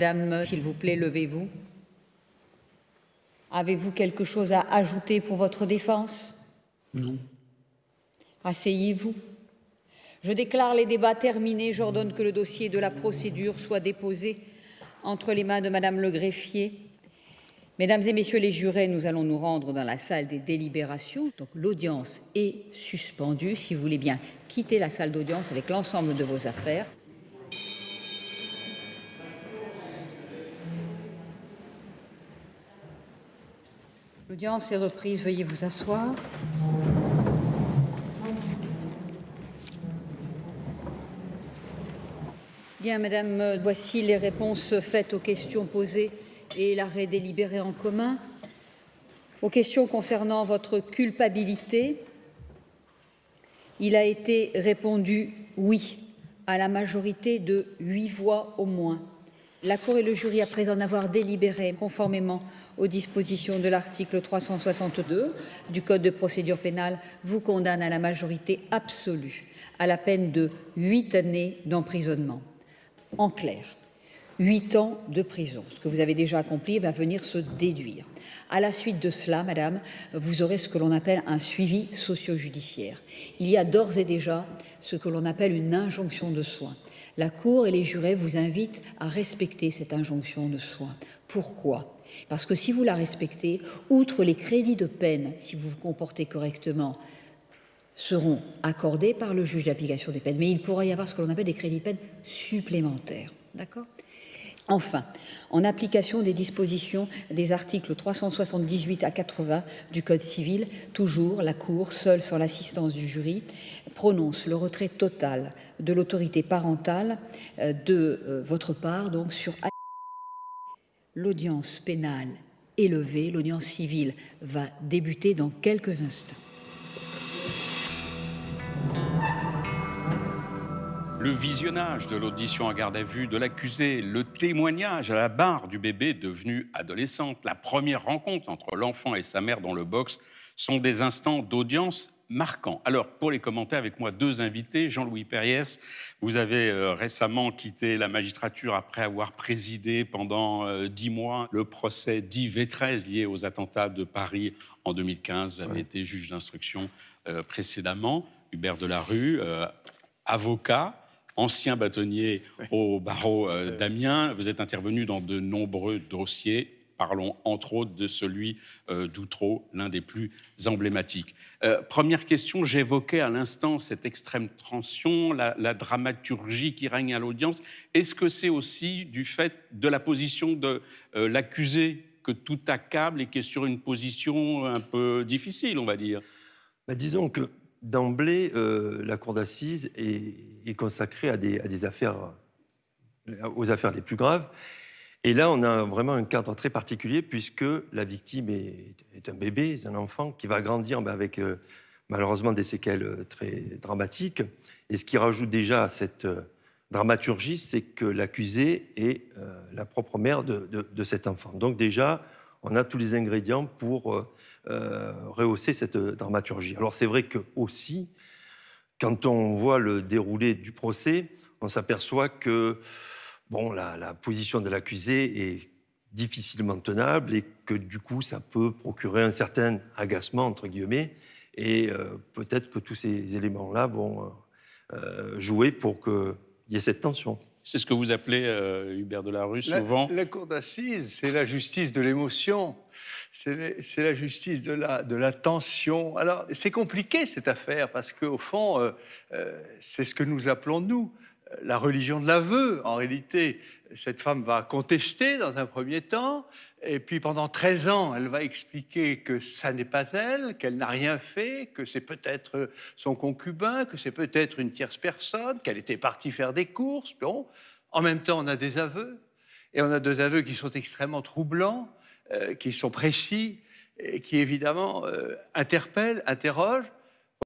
Madame, s'il vous plaît, levez-vous. Avez-vous quelque chose à ajouter pour votre défense? Non. Asseyez-vous. Je déclare les débats terminés. J'ordonne que le dossier de la procédure soit déposé entre les mains de Madame le greffier. Mesdames et messieurs les jurés, nous allons nous rendre dans la salle des délibérations. Donc l'audience est suspendue. Si vous voulez bien quitter la salle d'audience avec l'ensemble de vos affaires. L'audience est reprise. Veuillez vous asseoir. Bien, Madame, voici les réponses faites aux questions posées et l'arrêt délibéré en commun. Aux questions concernant votre culpabilité, il a été répondu oui à la majorité de 8 voix au moins. La Cour et le jury, après en avoir délibéré conformément aux dispositions de l'article 362 du Code de procédure pénale, vous condamne à la majorité absolue à la peine de 8 années d'emprisonnement. En clair, 8 ans de prison. Ce que vous avez déjà accompli va venir se déduire. À la suite de cela, Madame, vous aurez ce que l'on appelle un suivi socio-judiciaire. Il y a d'ores et déjà ce que l'on appelle une injonction de soins. La Cour et les jurés vous invitent à respecter cette injonction de soins. Pourquoi? Parce que si vous la respectez, outre les crédits de peine, si vous vous comportez correctement, seront accordés par le juge d'application des peines. Mais il pourrait y avoir ce que l'on appelle des crédits de peine supplémentaires. D'accord ? Enfin, en application des dispositions des articles 378 à 80 du Code civil, toujours la Cour, seule sans l'assistance du jury, prononce le retrait total de l'autorité parentale de votre part, donc sur l'audience pénale est levée, l'audience civile va débuter dans quelques instants. Le visionnage de l'audition en garde à vue de l'accusé, le témoignage à la barre du bébé devenu adolescente, la première rencontre entre l'enfant et sa mère dans le box sont des instants d'audience marquants. Alors, pour les commenter avec moi, 2 invités. Jean-Louis Périès, vous avez récemment quitté la magistrature après avoir présidé pendant 10 mois le procès d'Yves Vétrez lié aux attentats de Paris en 2015. Vous avez été juge d'instruction précédemment. Hubert Delarue, avocat, ancien bâtonnier au barreau d'Amiens. Vous êtes intervenu dans de nombreux dossiers. Parlons entre autres de celui d'Outreau, l'un des plus emblématiques. Première question, j'évoquais à l'instant cette extrême tension, la dramaturgie qui règne à l'audience. Est-ce que c'est aussi du fait de la position de l'accusé que tout accable et qui est sur une position un peu difficile, on va dire? Disons que d'emblée, la cour d'assises est consacrée à des affaires, aux affaires les plus graves. Et là, on a vraiment un cadre très particulier puisque la victime est un bébé, un enfant qui va grandir avec malheureusement des séquelles très dramatiques. Et ce qui rajoute déjà à cette dramaturgie, c'est que l'accusée est la propre mère de cet enfant. Donc déjà, on a tous les ingrédients pour rehausser cette dramaturgie. Alors c'est vrai que aussi, quand on voit le déroulé du procès, on s'aperçoit que la position de l'accusé est difficilement tenable et que du coup, ça peut procurer un certain agacement, entre guillemets, et peut-être que tous ces éléments-là vont jouer pour qu'il y ait cette tension. C'est ce que vous appelez, Hubert Delarue, souvent... La cour d'assises, c'est la justice de l'émotion, c'est la justice de la tension. Alors, c'est compliqué, cette affaire, parce qu'au fond, c'est ce que nous appelons, nous, la religion de l'aveu. En réalité, cette femme va contester dans un premier temps, et puis pendant 13 ans, elle va expliquer que ça n'est pas elle, qu'elle n'a rien fait, que c'est peut-être son concubin, que c'est peut-être une tierce personne, qu'elle était partie faire des courses. Bon, en même temps, on a des aveux, et on a des aveux qui sont extrêmement troublants, qui sont précis, et qui évidemment interpellent, interrogent.